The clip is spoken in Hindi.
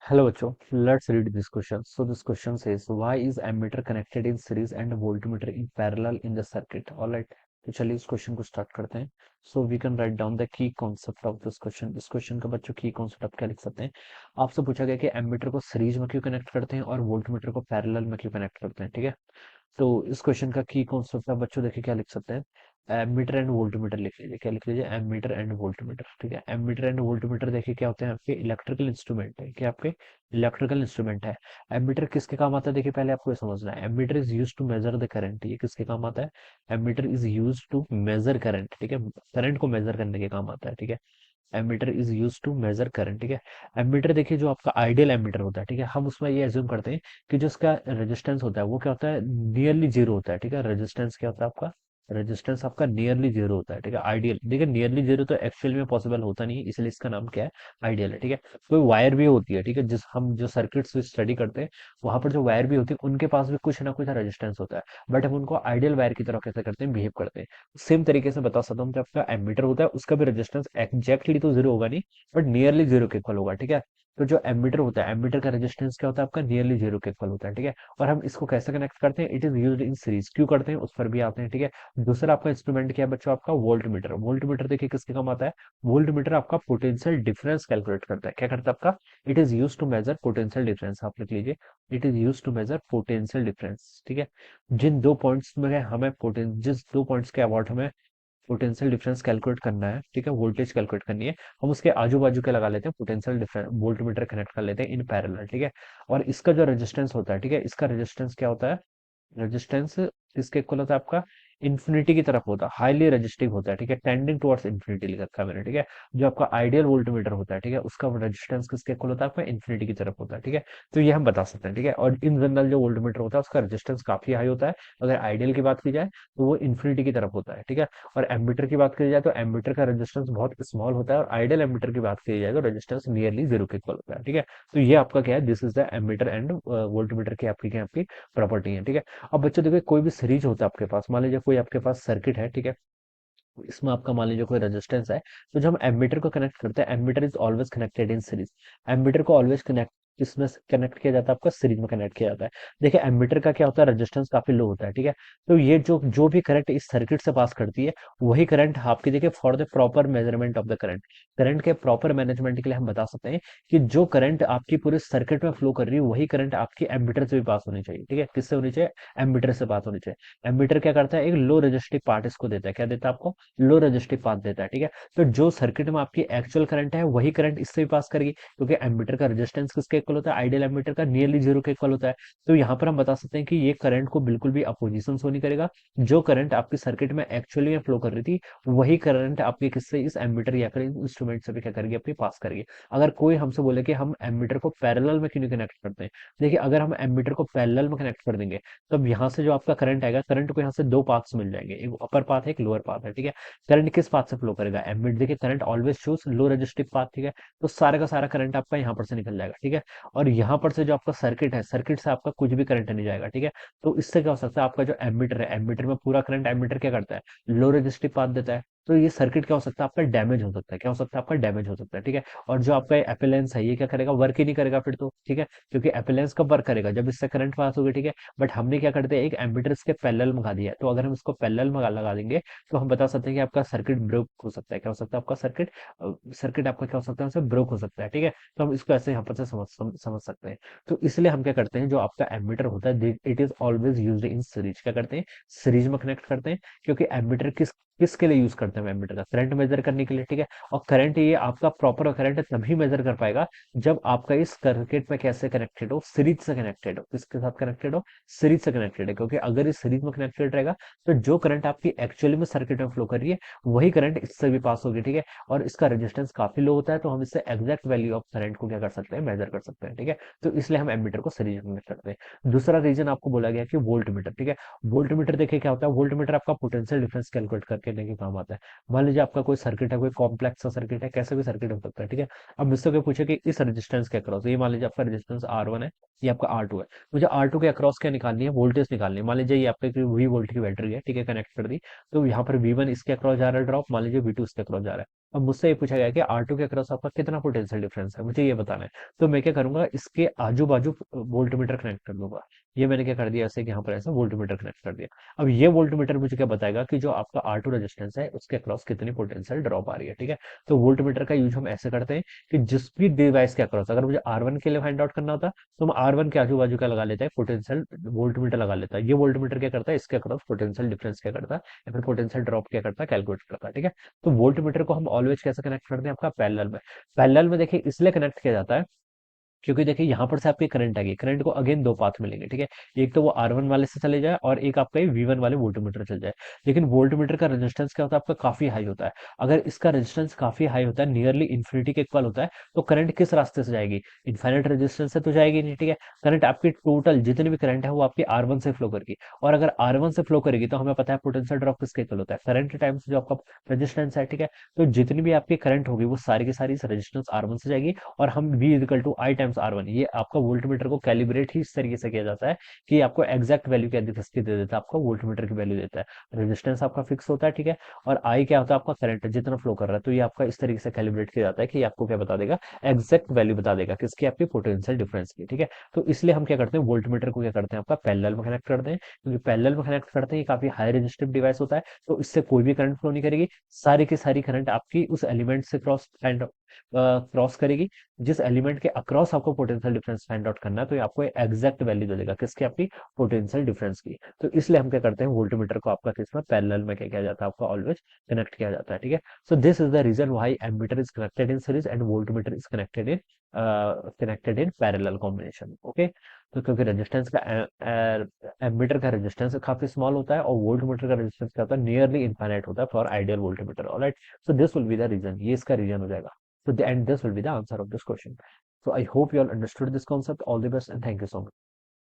Hello बच्चों, let's read this question. So this question says, why is ammeter connected in series and voltmeter in parallel in the circuit? All right. तो चलिए इस क्वेश्चन को स्टार्ट करते हैं. So we can write down the key concept of this question. इस क्वेश्चन का बच्चों की कॉन्सेप्ट आप क्या लिख सकते हैं? आपसे पूछा गया कि एमीटर को सीरीज में क्यों कनेक्ट करते हैं और वोल्टमीटर को पैरेलल में क्यों कनेक्ट करते हैं. ठीक है. तो इस क्वेश्चन का की कॉन्सेप्ट आप बच्चों देखिए क्या लिख सकते हैं. एमीटर एंड वोल्टमीटर लिख लीजिए. क्या लिख लीजिए? Ammeter and voltmeter. ठीक है. एमीटर एंड वोल्टमीटर देखिए क्या होते हैं आपके इलेक्ट्रिकल इंस्ट्रूमेंट है. क्या आपके इलेक्ट्रिकल इंस्ट्रूमेंट है. एमीटर किसके काम आता है? देखिए पहले आपको ये समझना है. Ammeter is use to measure the current. ये किसके काम आता है? Ammeter is use to measure current. ठीक है. करंट को मेजर करने के काम आता है. ठीक है. Ammeter is use to measure current. ठीक है. एमीटर देखिए जो आपका आइडियल एमीटर होता है. ठीक है. हम उसमें ये एज्यूम करते हैं कि जो इसका रेजिस्टेंस होता है वो क्या होता है? नियरली जीरो होता है. ठीक है. रेजिस्टेंस क्या होता है आपका? रेजिस्टेंस आपका नियरली जीरो होता है. ठीक है. आइडियल देखिए नियरली जीरो तो एक्चुअल में पॉसिबल होता नहीं है, इसलिए इसका नाम क्या है? आइडियल है. ठीक है. कोई वायर भी होती है. ठीक है. जिस हम जो सर्किट्स स्टडी करते हैं वहां पर जो वायर भी होती है उनके पास भी कुछ ना कुछ रेजिस्टेंस होता है. बट हम उनको आइडियल वायर की तरह कैसे करते हैं? बिहेव करते हैं. सेम तरीके से बता सकता हूँ, जब आपका एमीटर होता है उसका भी रेजिस्टेंस एग्जैक्टली तो जीरो होगा नहीं, बट नियरली जीरो के इक्वल होगा. ठीक है. तो जो एमीटर होता है, एमीटर का रेजिस्टेंस क्या होता है आपका? नियरली जीरो के इक्वल होता है. ठीक है. और हम इसको कैसे कनेक्ट करते हैं? It is used in series. क्यों करते हैं उस पर भी आते हैं. ठीक है. दूसरा आपका इंस्ट्रूमेंट क्या है बच्चों? आपका वोल्ट मीटर. वोल्ट मीटर देखिए किसके काम आता है? वोल्ट मीटर आपका पोटेंशियल डिफरेंस कैलकुलेट करता है. क्या करता है आपका? It is use to measure potential difference. आप लिख लीजिए. It is use to measure potential difference. ठीक है. जिन दो पॉइंट्स में हमें पोटें जिस दो पॉइंट्स के अबाउट हमें पोटेंशियल डिफरेंस कैलकुलेट करना है. ठीक है. वोल्टेज कैलकुलेट करनी है. हम उसके आजू बाजू के लगा लेते हैं potential difference. Volt meter connect कर लेते हैं इन पैरेलल. ठीक है. और इसका जो रेजिस्टेंस होता है, ठीक है, इसका रेजिस्टेंस क्या होता है? रेजिस्टेंस किसके इक्वल होता है आपका? इन्फिनिटी की तरफ होता है. हाईली रेजिस्टिव होता है. ठीक है. टेंडिंग टुवर्ड्स इन्फिनिटी लिख रखा है मैंने. ठीक है. जो आपका आइडियल वोल्टमीटर होता है, ठीक है, उसका रेजिस्टेंस किसके इक्वल होता है आपका? इन्फिनिटी की तरफ होता है. ठीक है. तो ये हम बता सकते हैं. ठीक है. और इन जनरल जो वोल्टमीटर होता है उसका रेजिस्टेंस काफी हाई होता है. अगर आइडियल की बात की जाए तो वो इन्फिनिटी की तरफ होता है. ठीक है. और एमीटर की बात की जाए तो एमीटर का रेजिस्टेंस बहुत स्मॉल होता है, और आइडियल एमीटर की बात की जाए तो रेजिस्टेंस नियरली जीरो के इक्वल होता है. ठीक है. तो ये आपका क्या है? This is the ammeter and voltmeter की आपकी क्या आपकी प्रॉपर्टी है. ठीक है. अब बच्चों देखिए कोई भी सीरीज होता है आपके पास, मान लीजिए कोई आपके पास सर्किट है. ठीक है. इसमें आपका मान लीजिए कोई रेजिस्टेंस है, तो जब हम एमीटर को कनेक्ट करते हैं, ammeter is always connected in series. Ammeter को ऑलवेज कनेक्ट किसमें कनेक्ट किया जाता है? आपका सीरीज में कनेक्ट किया जाता है. देखिए एमीटर का क्या होता है? रेजिस्टेंस काफी लो होता है. ठीक है. तो ये जो जो भी करंट इस सर्किट से पास करती है, वही करंट आपकी देखिए for the proper measurement of the current, current के प्रॉपर मैनेजमेंट के लिए हम बता सकते हैं कि जो करंट आपकी पूरे सर्किट में फ्लो कर रही है वही करंट आपकी एमीटर से भी पास होनी चाहिए. ठीक है. किससे होनी चाहिए? एमीटर से पास होनी चाहिए. एमीटर क्या करता है? एक लो रेजिस्टिव पार्ट इसको देता है. क्या देता है आपको? लो रजिस्टिव पाथ देता है. ठीक है. तो जो सर्किट में आपकी एक्चुअल करंट है वही करंट इससे भी पास करेगी, क्योंकि एमीटर का रेजिस्टेंस किसके इक्वल होता है? आइडियल एमीटर का नियरली जीरो के इक्वल होता है. तो यहाँ पर हम बता सकते हैं कि ये करंट को बिल्कुल भी अपोजिशन से नहीं करेगा. जो करंट आपकी सर्किट में एक्चुअली में फ्लो कर रही थी वही करंट आपके किससे? इस एमीटर या फिर इंस्ट्रूमेंट से भी क्या करेगी? आपकी पास करेगी. अगर कोई हमसे बोले कि हम एमीटर को पैरेलल में क्यों नहीं कनेक्ट करते हैं, देखिए अगर हम एमीटर को पैरेलल में कनेक्ट कर देंगे तब यहाँ से जो आपका करंट आएगा, करंट को यहाँ से दो पाथ्स मिल जाएंगे. एक अपर पाथ है, एक लोअर पाथ है. ठीक है. करंट किस पाथ से फ्लो करेगा? एमिट देखिए करंट ऑलवेज चूज लो रेजिस्टिव पाथ. ठीक है. तो सारा का सारा करंट आपका यहाँ पर से निकल जाएगा. ठीक है. और यहाँ पर से जो आपका सर्किट है, सर्किट से आपका कुछ भी करंट नहीं जाएगा. ठीक है. तो इससे क्या हो सकता है? आपका जो एमीटर है, एमीटर में पूरा करंट एमीटर क्या करता है? लो रेजिस्टिव पाथ देता है. तो ये सर्किट क्या हो सकता है? आपका डैमेज हो सकता है. क्या हो सकता है? आपका डैमेज हो सकता है. ठीक है. और जो आपका अपेलेंस है ये क्या करेगा? वर्क ही नहीं करेगा फिर तो. ठीक है. क्योंकि अपेलेंस कब वर्क करेगा? जब इससे करंट पास होगी. ठीक है. बट हमने क्या करते हैं? एक एमीटर इसके पैरेलल में लगा दिया है. तो अगर हम इसको पैरेलल में लगा देंगे तो हम बता सकते हैं कि आपका सर्किट ब्रेक हो सकता है. क्या हो सकता है? आपका सर्किट सर्किट आपका क्या हो सकता है? उससे ब्रेक हो सकता है. ठीक है. तो हम इसको ऐसे यहाँ पर से समझ सकते हैं. तो इसलिए हम क्या करते हैं? जो आपका एमीटर होता है it is always used in series. क्या करते हैं? सीरीज में कनेक्ट करते हैं. क्योंकि एमीटर किसके लिए यूज करते हैं? एमीटर का करंट मेजर करने के लिए. ठीक है. और करंट ये आपका प्रॉपर करंट तभी मेजर कर पाएगा जब आपका इस सर्किट में कैसे कनेक्टेड हो? सीरीज से कनेक्टेड हो. किसके साथ कनेक्टेड हो? सीरीज से कनेक्टेड है. क्योंकि अगर इस सीरीज में कनेक्टेड रहेगा तो जो करंट आपकी एक्चुअली में सर्किट में फ्लो कर रही है वही करंट इससे भी पास होगी. ठीक है. और इसका रेजिस्टेंस काफी लो होता है, तो हम इससे एग्जैक्ट वैल्यू ऑफ करंट को क्या कर सकते हैं? मेजर कर सकते हैं. ठीक है. तो इसलिए हम एमीटर को सीरीज में करते हैं. दूसरा रीजन आपको बोला गया कि वोल्ट मीटर. ठीक है. वोल्ट मीटर देखिए क्या होता है? वोल्ट मीटर आपका पोटेंशियल डिफरेंस कैलकुलेट करता करने के काम आता है। मान लीजिए आपका कोई सर्किट है, कोई कॉम्प्लेक्स सा सर्किट है, कैसे भी सर्किट हो सकता है, ठीक है। अब मुझसे कोई पूछे कि इस रेजिस्टेंस के अक्रॉस, ये मान लीजिए आपका रेजिस्टेंस R1 है, ये आपका R2 है, मुझे R2 के अक्रॉस क्या निकालनी है, वोल्टेज निकालनी है। मान लीजिए ये आपका V वोल्ट की बैटरी है, ठीक है, कनेक्ट कर दी, तो यहाँ पर V1 इसके अक्रॉस जा रहा है ड्रॉप, मान लीजिए V2 इसके अक्रॉस जा रहा है। अब मुझसे ये पूछा गया कि R2 के अक्रॉस आपका कितना पोटेंशियल डिफरेंस है, मुझे ये बताना है। तो मैं क्या करूंगा, इसके आजू बाजू वोल्टमीटर कनेक्ट कर दूंगा। ये मैंने क्या कर दिया, ऐसे कि यहाँ पर ऐसा वोल्टमीटर कनेक्ट कर दिया। अब ये वोल्टमीटर मुझे क्या बताएगा कि जो आपका R2 रेजिस्टेंस है उसके अक्रॉस कितनी पोटेंशियल ड्रॉप आ रही है, ठीक है। तो वोल्टमीटर का यूज हम ऐसे करते हैं कि जिस भी डिवाइस के अक्रॉस, अगर मुझे R1 के लिए फाइंड आउट करना होता तो मैं R1 के आजू बाजू का लगा लेता है पोटेंशियल, वोल्टमीटर लगा लेता है। ये वोल्टमीटर क्या करता है, इसके अक्रॉस पोटेंशियल डिफरेंस क्या करता है, या फिर पोटेंशियल ड्रॉप क्या करता है, कैलकुलेट करता है, ठीक है। तो वोल्टमीटर को हम ऑलवेज कैसे कनेक्ट करते हैं, आपका पैरेलल में। पैरेलल में देखिए इसलिए कनेक्ट किया जाता है क्योंकि देखिए यहाँ पर से आपकी करंट आएगी, करंट को अगेन दो पाथ मिलेंगे, ठीक है। एक तो वो R1 वाले से चले जाए और एक आपका V1 वाले वोल्टमीटर चल जाए। लेकिन वोल्टमीटर का रेजिस्टेंस क्या होता है, आपका काफी हाई होता है। अगर इसका रेजिस्टेंस काफी हाई होता है, नियरली इन्फिनिटी के इक्वल होता है, तो करंट किस रास्ते से जाएगी, इनफाइनाइट रेजिस्टेंस से तो जाएगी नहीं, ठीक है। करंट आपकी टोटल जितनी भी करंट है वो आपकी R1 से फ्लो करेगी, और अगर R1 से फ्लो करेगी तो हमें पता है पोटेंशियल ड्रॉप किसके इक्वल होता है, करंट टाइम्स जो आपका रेजिस्टेंस है, ठीक है। तो जितनी भी आपकी करंट होगी वो सारी की सारी इस रेजिस्टेंस R1 से जाएगी, और हम V equal to I times R1, ये आपका वोल्टमीटर को कैलिब्रेट ही इस तरीके से किया जाता है कि आपको एग्जैक्ट वैल्यू क्या किसकी दे देता है, आपको वोल्टमीटर की वैल्यू देता है। रेजिस्टेंस आपका फिक्स होता है, ठीक है, और आई क्या होता है, आपका करंट जितना फ्लो कर रहा है। तो ये आपका इस तरीके से कैलिब्रेट किया जाता है कि आपको क्या बता देगा, एग्जैक्ट वैल्यू बता देगा किसकी, आपकी पोटेंशियल डिफरेंस की, ठीक है। तो इसलिए हम क्या करते हैं, वोल्टमीटर को क्या करते हैं, आपका पैरेलल में कनेक्ट करते हैं, क्योंकि पैरेलल में कनेक्ट करते हैं, ये काफी हाई रेजिस्टिव डिवाइस होता है, तो इससे कोई भी करंट फ्लो नहीं करेगी। सारी की सारी करंट आपकी उस एलिमेंट से क्रॉस करेगी जिस एलिमेंट के अक्रॉस आपको पोटेंशियल डिफरेंस फाइंड आउट करना है। तो ये आपको एग्जैक्ट वैल्यू दे देगा किसकी, आपकी पोटेंशियल डिफरेंस की। तो इसलिए हम क्या करते हैं, वोल्टमीटर को आपका किस में पैरेलल में क्या किया जाता है, आपका ऑलवेज कनेक्ट किया जाता है, ठीक है। So this is the reason why ammeter is connected in series and voltmeter is connected in parallel combination, okay. तो क्योंकि रेजिस्टेंस का एमीटर का रेजिस्टेंस काफी स्मॉल होता है और वोल्टमीटर का रेजिस्टेंस क्या होता है, नियरली इनफाइनाइट होता है for ideal voltmeter, alright. So this will be the reason, ये इसका रीजन हो जाएगा। So and this will be the answer of this question. So I hope you all understood this concept. All the best and thank you so much.